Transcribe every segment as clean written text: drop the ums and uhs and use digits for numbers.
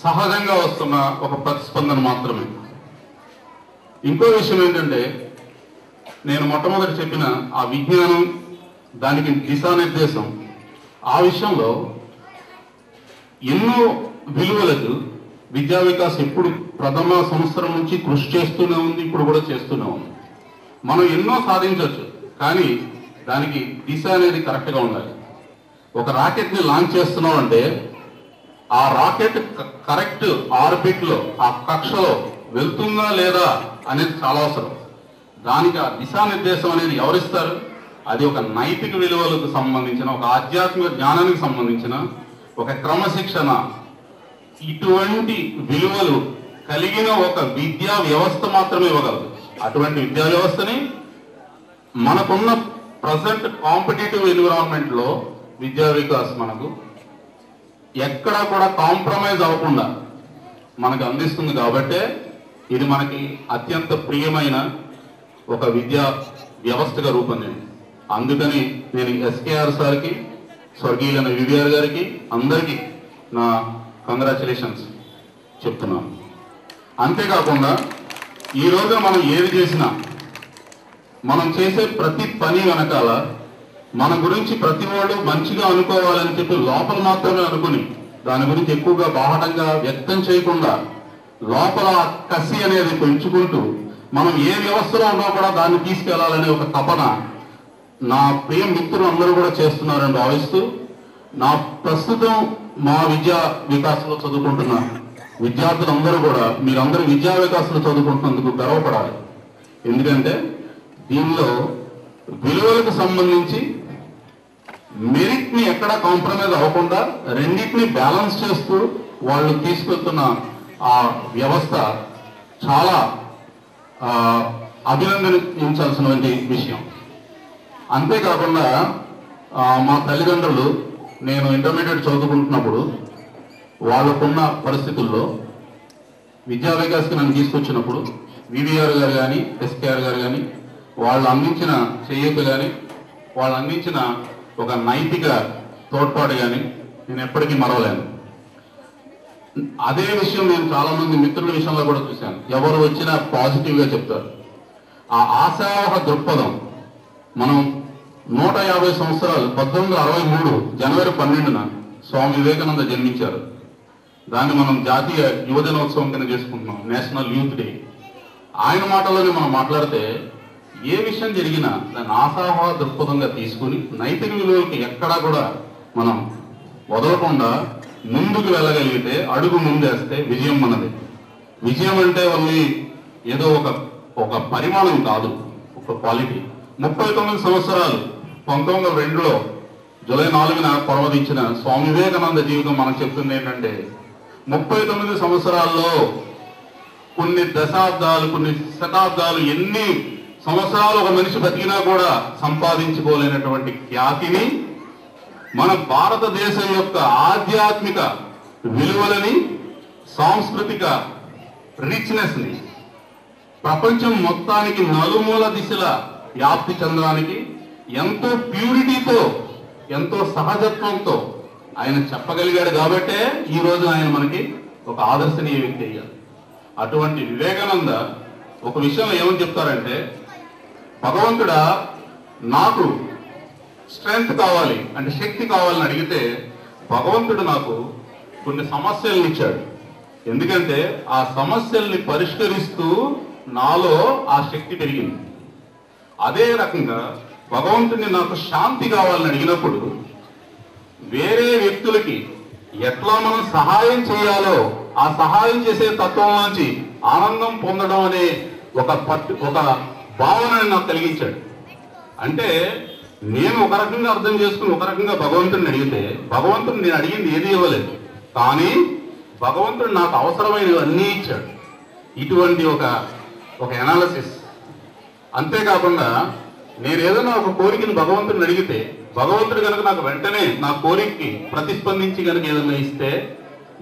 సహజంగా వస్తున్న ఒక ప్రతిస్పందన మాత్రమే. ఇంకో విషయం ఏంటంటే, నేను మొట్టమొదటి చెప్పిన ఆ విజ్ఞానం, దానికి దిశానిర్దేశం, ఆ విషయంలో ఎన్నో విలువలకు విద్యా వికాస్ ఎప్పుడు ప్రథమ సంవత్సరం నుంచి కృషి చేస్తూనే ఉంది, ఇప్పుడు కూడా చేస్తూనే ఉంది. మనం ఎన్నో సాధించవచ్చు, కానీ దానికి దిశ అనేది కరెక్ట్గా ఉండాలి. ఒక రాకెట్ని లాంచ్ చేస్తున్నాం అంటే ఆ రాకెట్ కరెక్ట్ ఆర్బిట్లో, ఆ కక్షలో వెళ్తుందా లేదా అనేది చాలా అవసరం. దానికి ఆ దిశానిర్దేశం అనేది ఎవరిస్తారు? అది ఒక నైతిక విలువలకు సంబంధించిన, ఒక ఆధ్యాత్మిక జ్ఞానానికి సంబంధించిన, ఒక క్రమశిక్షణ, ఇటువంటి విలువలు కలిగిన ఒక విద్యా వ్యవస్థ మాత్రమే ఇవ్వగలదు. అటువంటి విద్యా వ్యవస్థని మనకున్న ప్రజెంట్ కాంపిటేటివ్ ఎన్విరాన్మెంట్లో విద్యా వికాస్ మనకు ఎక్కడా కూడా కాంప్రమైజ్ అవ్వకుండా మనకు అందిస్తుంది. కాబట్టే ఇది మనకి అత్యంత ప్రియమైన ఒక విద్యా వ్యవస్థగా రూపొందింది. అందుకని నేను ఎస్కేఆర్ సార్కి, స్వర్గీయులైన వివిఆర్ గారికి, అందరికీ నా కంగ్రాచులేషన్స్ చెప్తున్నాను. అంతేకాకుండా ఈరోజు మనం ఏది చేసినా, మనం చేసే ప్రతి పని వెనకాల మన గురించి ప్రతి వాడు మంచిగా అనుకోవాలని చెప్పి లోపల మాత్రమే అనుకుని దాని గురించి ఎక్కువగా బాహటంగా వ్యక్తం చేయకుండా లోపల కసి అనేది పెంచుకుంటూ మనం ఏ వ్యవస్థలో ఉన్నా కూడా దాన్ని తీసుకెళ్లాలనే ఒక తపన నా ప్రియ మిత్రులు అందరూ కూడా చేస్తున్నారని భావిస్తూ, నా ప్రస్తుతం మా విద్యా వికాసంలో చదువుకుంటున్న విద్యార్థులందరూ కూడా మీరందరూ విద్యా వికాసంలో చదువుకుంటున్నందుకు గర్వపడాలి. ఎందుకంటే దీనిలో విలువలకు సంబంధించి మెరిట్ని ఎక్కడా కాంప్రమైజ్ అవ్వకుండా రెండింటిని బ్యాలెన్స్ చేస్తూ వాళ్ళు తీసుకెళ్తున్న ఆ వ్యవస్థ చాలా అభినందించాల్సినటువంటి విషయం. అంతేకాకుండా మా తల్లిదండ్రులు నేను ఇంటర్మీడియట్ చదువుకుంటున్నప్పుడు వాళ్ళకున్న పరిస్థితుల్లో విద్యా వికాస్కి నన్ను తీసుకొచ్చినప్పుడు వివిఆర్ గారు కానీ, ఎస్కేఆర్ గారు కానీ వాళ్ళు అందించిన చేయూత కానీ, వాళ్ళు అందించిన ఒక నైతిక తోడ్పాటు కానీ నేను ఎప్పటికీ మరవలేను. అదే విషయం నేను చాలామంది మిత్రుల విషయంలో కూడా చూశాను. ఎవరు వచ్చినా పాజిటివ్గా చెప్తారు. ఆ ఆశావహ దృక్పథం. మనం 150 సంవత్సరాలు 1963 జనవరి 12న స్వామి వివేకానంద జన్మించారు. దాన్ని మనం జాతీయ యువజనోత్సవం కింద చేసుకుంటున్నాం, నేషనల్ యూత్ డే. ఆయన మాటల్లోనే మనం మాట్లాడితే ఏ విషయం జరిగినా దాన్ని ఆశావహ దృక్పథంగా తీసుకుని నైతిక విలువలకి ఎక్కడా కూడా మనం వదలకుండా ముందుకు వెళ్ళగలిగితే, అడుగు ముందేస్తే విజయం మనది. విజయం అంటే వాళ్ళని ఏదో ఒక పరిమాణం కాదు, ఒక క్వాలిటీ. 39 సంవత్సరాలు 1902లో జూలై 4న పర్వదించిన స్వామి వివేకానంద జీవితం మనకు చెప్తుంది ఏంటంటే 39 సంవత్సరాల్లో కొన్ని దశాబ్దాలు, కొన్ని శతాబ్దాలు, ఎన్ని సంవత్సరాలు ఒక మనిషి బతికినా కూడా సంపాదించుకోలేనటువంటి ఖ్యాతిని, మన భారతదేశం యొక్క ఆధ్యాత్మిక విలువలని, సాంస్కృతిక రిచ్నెస్ని ప్రపంచం మొత్తానికి నలుమూల దిశల వ్యాప్తి చెందడానికి ఎంతో ప్యూరిటీతో, ఎంతో సహజత్వంతో ఆయన చెప్పగలిగాడు. కాబట్టే ఈరోజు ఆయన మనకి ఒక ఆదర్శనీయ వ్యక్తి అయ్యారు. అటువంటి వివేకానంద ఒక విషయంలో ఏమని చెప్తారంటే, భగవంతుడా నాకు స్ట్రెంగ్త్ కావాలి అంటే శక్తి కావాలని అడిగితే భగవంతుడు నాకు కొన్ని సమస్యలను ఇచ్చాడు. ఎందుకంటే ఆ సమస్యల్ని పరిష్కరిస్తూ నాలో ఆ శక్తి పెరిగింది. అదే రకంగా భగవంతుడిని నాకు శాంతి కావాలని అడిగినప్పుడు వేరే వ్యక్తులకి ఎట్లా మనం సహాయం చేయాలో ఆ సహాయం చేసే తత్వం నుంచి ఆనందం పొందడం అనే ఒక భావనని నాకు కలిగించాడు. అంటే నేను ఒక రకంగా అర్థం చేసుకుని ఒక రకంగా భగవంతుడిని అడిగితే భగవంతుడు నేను అడిగింది ఏది ఇవ్వలేదు, కానీ భగవంతుడు నాకు అవసరమైనవి అన్నీ ఇచ్చాడు. ఇటువంటి ఒక ఎనాలిసిస్. అంతేకాకుండా నేను ఏదైనా ఒక కోరికను భగవంతుడిని అడిగితే భగవంతుడు కనుక నాకు వెంటనే నా కోరికకి ప్రతిస్పందించి కనుక ఏదైనా ఇస్తే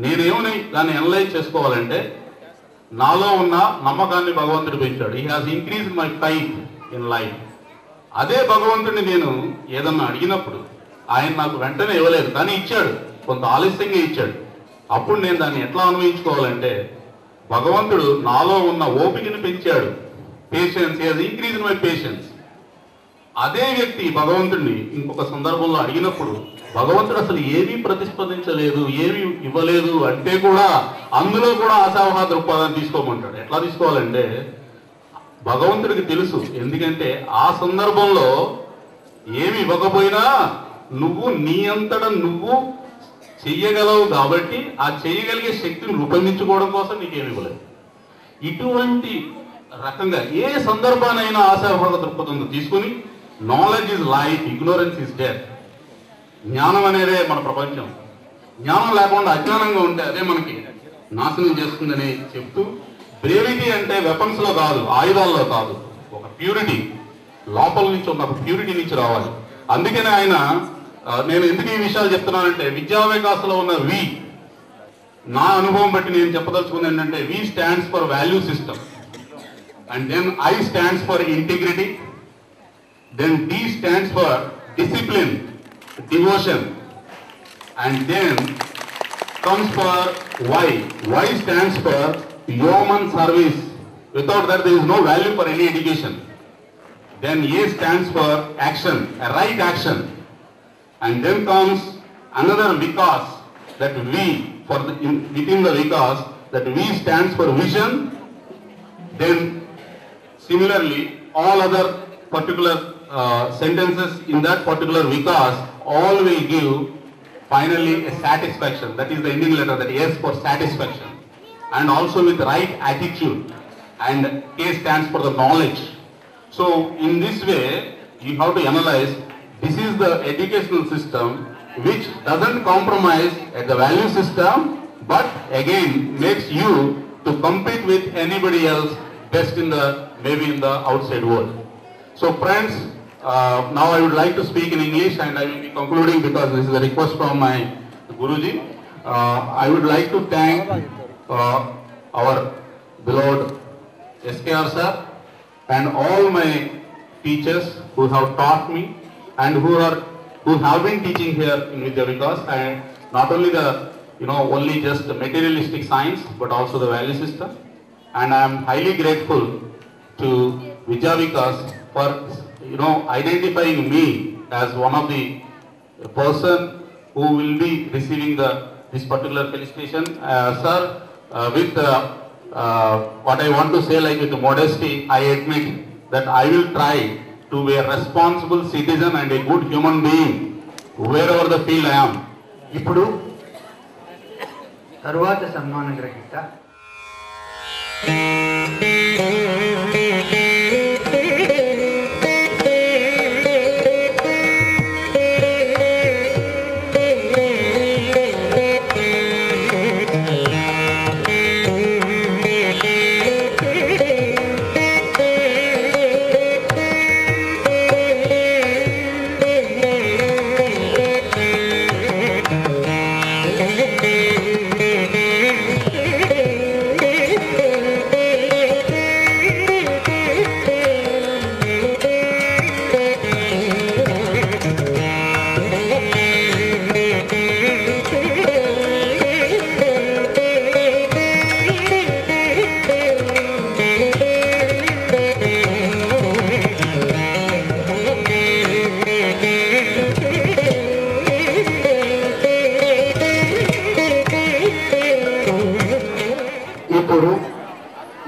నేనేమని దాన్ని అనలైజ్ చేసుకోవాలంటే నాలో ఉన్న నమ్మకాన్ని భగవంతుడు పెంచాడు. He has increased my faith in life. అదే భగవంతుడిని నేను ఏదన్నా అడిగినప్పుడు ఆయన నాకు వెంటనే ఇవ్వలేదు, కానీ ఇచ్చాడు, కొంత ఆలస్యంగా ఇచ్చాడు. అప్పుడు నేను దాన్ని ఎట్లా అన్వయించుకోవాలంటే, భగవంతుడు నాలో ఉన్న ఓపికని పెంచాడు, patience, he increase my patience. అదే వ్యక్తి భగవంతుడిని ఇంకొక సందర్భంలో అడిగినప్పుడు భగవంతుడు అసలు ఏమీ ప్రతిస్పందించలేదు, ఏమీ ఇవ్వలేదు అంటే కూడా అందులో కూడా ఆశావహ దృక్పథాన్ని తీసుకోమంటాడు. ఎట్లా తీసుకోవాలంటే, భగవంతుడికి తెలుసు, ఎందుకంటే ఆ సందర్భంలో ఏమి ఇవ్వకపోయినా నువ్వు నీ అంతటా నువ్వు చెయ్యగలవు కాబట్టి ఆ చేయగలిగే శక్తిని రూపొందించుకోవడం కోసం నీకేమి ఇవ్వలేదు. ఇటువంటి రకంగా ఏ సందర్భానైనా ఆశావహ దృక్పథంతో తీసుకుని, knowledge is life, ignorance is death. జ్ఞానం అనేదే మన ప్రపంచం. జ్ఞానం లేకుండా అజ్ఞానంగా ఉంటే అదే మనకి నాశనం చేస్తుందని చెప్తూ, బ్రేవిటీ అంటే వెపన్స్ లో కాదు, ఆయుధాల్లో కాదు, ఒక ప్యూరిటీ లోపల నుంచి ఉన్న ప్యూరిటీ నుంచి రావాలి. అందుకనే ఆయన, నేను ఎందుకు ఈ విషయాలు చెప్తున్నానంటే, విద్యా వికాసంలో ఉన్న వి, నా అనుభవం బట్టి నేను చెప్పదలుచుకుంది ఏంటంటే, V stands for value system, and then I stands for integrity, then D stands for discipline, devotion, and then comes for Y. Y stands for human service. Without that there is no value for any education. Then A stands for action, a right action, and then comes another Vikas, that V for within the Vikas, that V stands for vision. Then similarly all other particular sentences in that particular Vikas all will give finally a satisfaction. That is the ending letter, that S for satisfaction, and also with right attitude, and K stands for the knowledge. So in this way you have to analyze, this is the educational system which doesn't compromise at the value system, but again makes you to compete with anybody else best in the, maybe in the outside world. So friends, now I would like to speak in English, and I will be concluding because this is a request from my Guruji. I would like to thank our beloved SKR sir and all my teachers who have taught me and who have been teaching here in Vidya Vikas, and not only the only just the materialistic science but also the value system. And I am highly grateful to Vidya Vikas for identifying me as one of the person who will be receiving this particular felicitation. Sir, with what I want to say, like with modesty, I admit that I will try to be a responsible citizen and a good human being wherever the field I am. ఇప్పుడు తరువాత సన్మాన గ్రహీత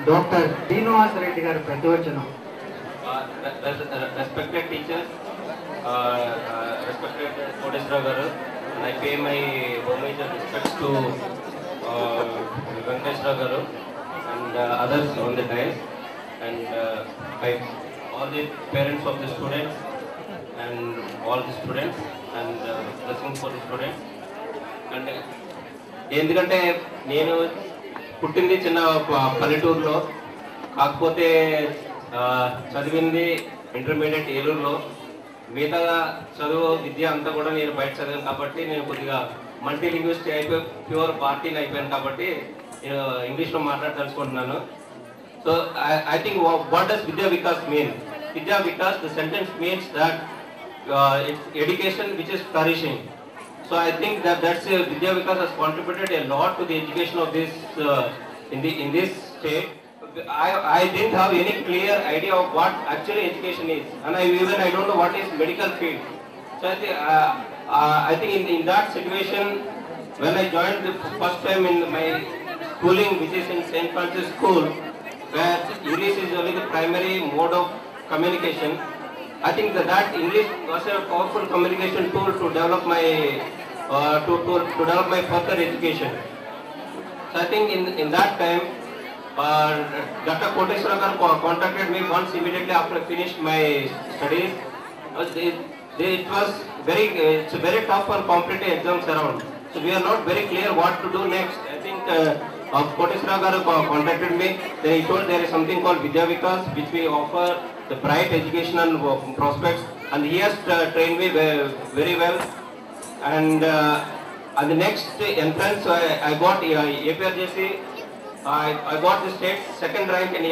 doctor Srinivas Reddy గారి ప్రతివచనం. Respected teachers, respected Kodeshwar garu, I pay my homage and respects to Venkateshwar garu and others on the dais, and by all the parents of the students and all the students, and blessings for the students. And ఎందుకంటే నేను పుట్టింది చిన్న పల్లెటూరులో, కాకపోతే చదివింది intermediate ఏలూరులో. మిగతా చదువు విద్య అంతా కూడా నేను బయట చదివాను కాబట్టి నేను కొద్దిగా మల్టీ లింగ్విస్టిక్ అయిపోయి ప్యూర్ పార్టీని అయిపోయాను కాబట్టి నేను ఇంగ్లీష్లో మాట్లాడదలుచుకుంటున్నాను. So I think what does Vidya Vikas mean? Vidya Vikas, the sentence means that it's education which is flourishing. So I think that Vidya Vikas has contributed a lot to the education of this in this state. I didn't have any clear idea of what actually education is, and I don't know what is medical field. So I think in that situation, when I joined the first time in my schooling, which is in St. Francis School, where English is only the primary mode of communication, I think that English was a powerful communication tool to develop my to develop my further education. So I think in that time, Dr. Koteswara contacted me once immediately after I finished my studies. It's a very tough and competitive exams around. So we are not very clear what to do next. I think Koteswara contacted me. Then he told there is something called Vidya Vikas, which we offer the bright educational prospects, and he has trained me very well. And at the next entrance, I got APRJC. I got the state's second rank in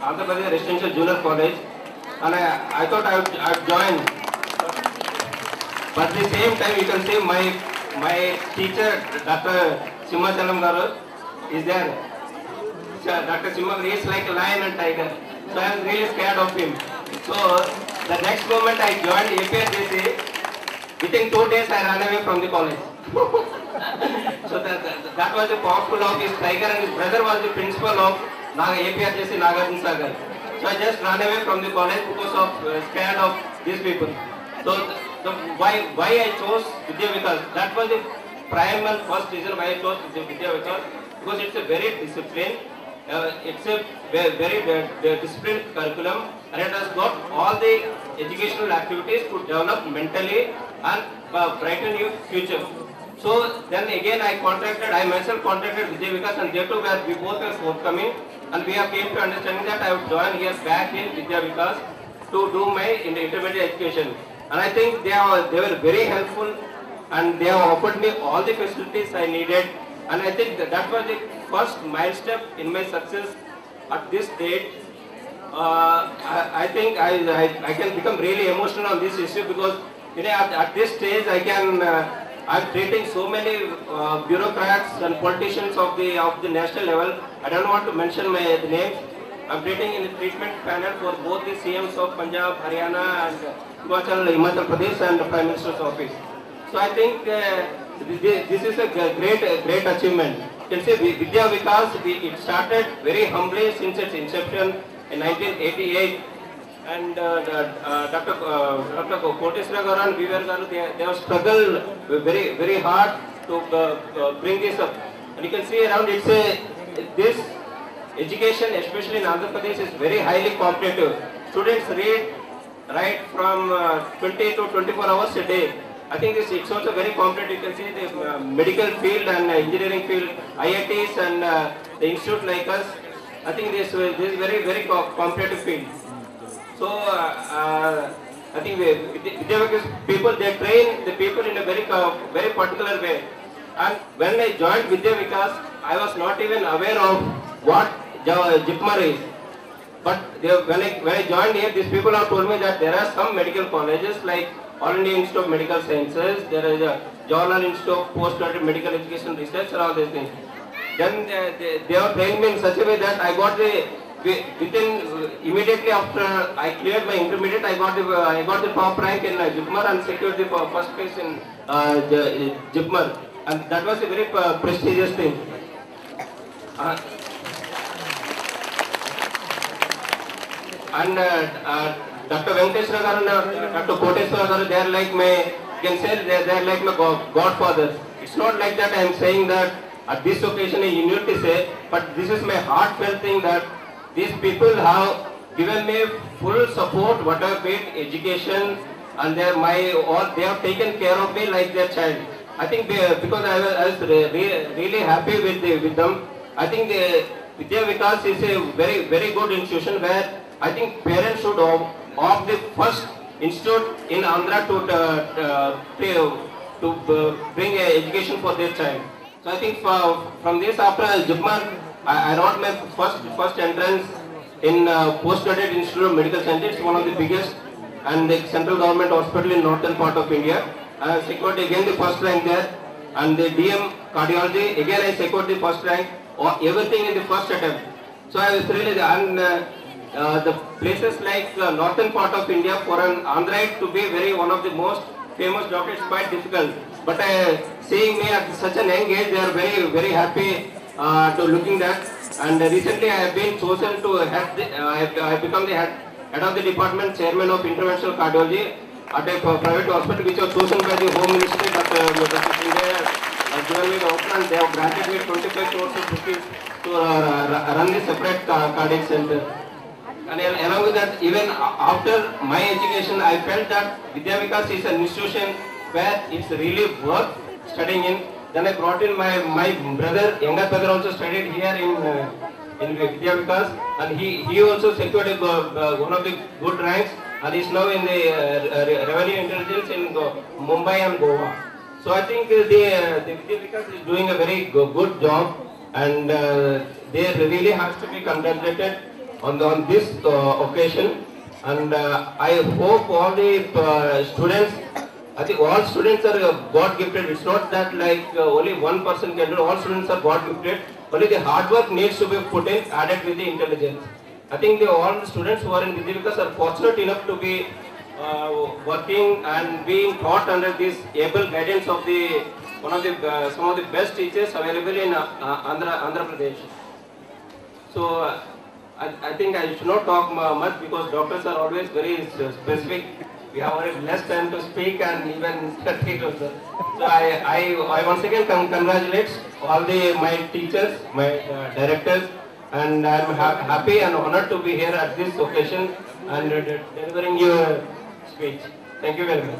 Andhra Pradesh Residential Junior College, and I thought I would join. But at the same time, you can see my teacher, Dr. Simhachalam Garu, is there. Dr. Simha is like a lion and tiger. So I was really scared of him. So the next moment I joined APRJC, within 2 days I ran away from the college. So that was the powerful of his tiger, and his brother was the principal of APRJC Nagarjuna Sagar. So I just ran away from the college because of scared of these people. So why I chose Vidya Vikas, that was the primal first reason why I chose Vidya Vikas, because it's a very disciplined, it's a very disciplined curriculum, and it has got all the educational activities to develop mentally and brighten your future. So then again I myself contacted Vidya Vikas, and they too we both were forthcoming, and we have came to understanding that I would join here back in Vidya Vikas to do my intermediate education. And I think they were very helpful, and they have offered me all the facilities I needed, and I think that was the first milestone in my success at this stage. I think I can become really emotional on this issue, because at this stage I'm treating so many bureaucrats and politicians of the national level. I don't want to mention the names. I'm treating in the treatment panel for both the CMs of Punjab, Haryana, and Himachal Pradesh, and the Prime Minister's office. So I think this is a great achievement. You can say Vidya Vikas, it started very humbly since its inception in 1988. And Dr. Koteswara Garu and Viver Garu, they have struggled very hard to bring this up. And you can see around this education, especially in Andhra Pradesh, is very highly competitive. Students write from 20 to 24 hours a day. I think it's also very competitive. You can see the medical field and engineering field, IITs and the institute like us. I think this is very competitive field. So I think Vidya Vikas people, they train the people in a very particular way. And when I joined Vidya Vikas, I was not even aware of what JIPMER is. But when I joined here, these people have told me that there are some medical colleges like All India Institute of Medical Sciences, there is a Jawaharlal Institute of Postgraduate Medical Education Research, and all these things. Then they have trained me in such a way that I got immediately after I cleared my intermediate, I got the top rank in JIPMER and secured the first place in JIPMER, and that was a very prestigious thing. And Dr. Venkateswara Garu and Dr. Koteswara Garu, they are like they are like my godfathers. It's not like that I am saying that at this occasion I need to say, but this is my heartfelt thing that these people have given me full support, whatever be it education, and they have taken care of me like their child. I think because I was really happy with them. I think Vidya Vikas is a very good institution where I think parents should opt the first institute in Andhra to bring education for their child. So I think from this, after JIPMER, I wrote my first entrance in Postgraduate Institute of Medical Sciences. It's one of the biggest and the central government hospital in northern part of India. secured again the first rank there, and the DM cardiology again I secured the first rank, or everything in the first attempt. So I was really, and the places like northern part of India for an Android to be one of the most famous doctors is quite difficult. But seeing me at such an young age, they are very happy to looking that. And recently I have been chosen to head, I have become the head of the department, chairman of interventional cardiology at a private hospital which was chosen by the Home Ministry. But given me the option and they have granted me 25 crores of rupees to run the separate cardiac center. And along with that, even after my education, I felt that Vidya Vikas is an institution where it's really worth studying in. Then I brought in my brother, younger brother also studied here in Vidya Vikas, and he also secured one of the good ranks, and is now in the revenue intelligence in Mumbai and Goa. So I think the Vidya Vikas is doing a very good job, and they really has to be congratulated on this occasion. And I hope all the students, I think all students are God gifted. It's not that like only one person can do. All students are God gifted. Only the hard work needs to be put in, added with the intelligence. I think all the students who are in Vidya Vikas are fortunate enough to be working and being taught under this able guidance of the some of the best teachers available in Andhra Pradesh. So I think I should not talk much because doctors are always very specific. We have already less time to speak and even speak also. So I once again congratulate all my teachers, my directors, and I am happy and honored to be here at this occasion and delivering your speech. Thank you very much.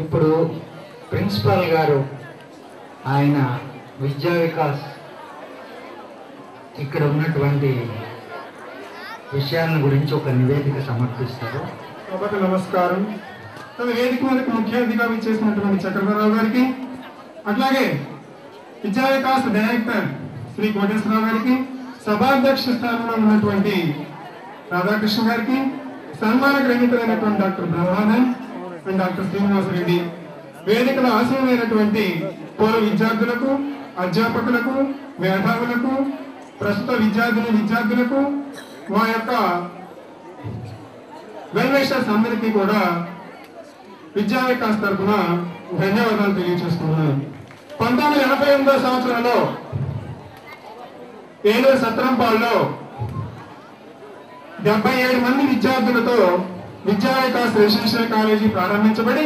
ఇప్పుడు principal గారు ఆయన విద్యా వికాస్ ఇక్కడ ఉన్నటువంటి విషయాల గురించి ఒక నివేదిక సమర్పిస్తారు. కాబట్టి నమస్కారం. వేదిక మీదకి ముఖ్య అతిథిగా విచ్చేసినటువంటి చక్రధరరావు గారికి, అట్లాగే విద్యా వికాస్ డైరెక్టర్ శ్రీ కోటేశ్వరరావు గారికి, సభాధ్యక్ష స్థానంలో ఉన్నటువంటి రాధాకృష్ణ గారికి, సన్మాన గ్రహీతలైనటువంటి doctor Brahmanand and doctor Srinivasa Reddy, వేదికలో ఆశీనమైనటువంటి పూర్వ విద్యార్థులకు, అధ్యాపకులకు, మేధావులకు, ప్రస్తుత విద్యార్థులకు, మా యొక్క వెల్ విషర్స్ అందరికీ కూడా విద్యా వికాస్ తరఫున ధన్యవాదాలు తెలియజేస్తున్నాను. 1988 సంవత్సరంలో ఏలూరు సత్రంపాల్లో 77 మంది విద్యార్థులతో విద్యా వికాస్ రెసిడెన్షియల్ కాలేజీ ప్రారంభించబడి